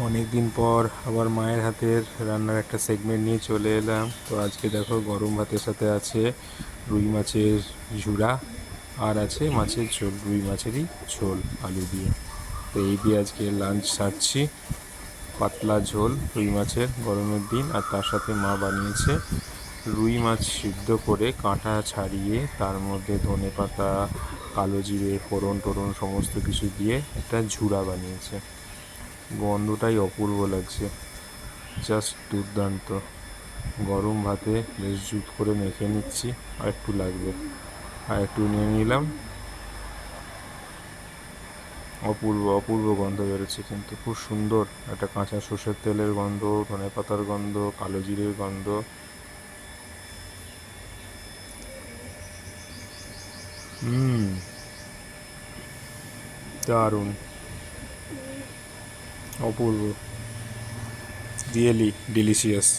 অনেক দিন পর আবার মায়ের হাতের রান্নার একটা সেগমেন্ট নিয়ে চলে এলাম। তো আজকে দেখো গরম ভাতের সাথে আছে রুই মাছের ঝুড়া, আর আছে মাছের ঝোল, রুই মাছেরই ঝোল আলু দিয়ে। তো এই দিয়ে আজকে লাঞ্চ সারছি। পাতলা ঝোল রুই মাছের, গরমের দিন। আর তার সাথে মা বানিয়েছে রুই মাছ সিদ্ধ করে কাঁটা ছাড়িয়ে তার মধ্যে ধনে পাতা, কালো জিরে, ফোড়ন টোড়ন সমস্ত কিছু দিয়ে একটা ঝুড়া বানিয়েছে। গন্ধটাই অপূর্ব লাগছে, জাস্ট দুর্দান্ত। গরম ভাতে বেশ জুত করে মেখে নিচ্ছি, আর একটু লাগবে, আর একটু নিয়ে নিলাম। অপূর্ব অপূর্ব গন্ধ বেরোচ্ছে, কিন্তু খুব সুন্দর একটা কাঁচা সর্ষের তেলের গন্ধ, ধনে পাতার গন্ধ, কালো জিরের গন্ধ। হুম, দারুণ, অপূর্ব, রিয়েলি ডিলিশিয়াস।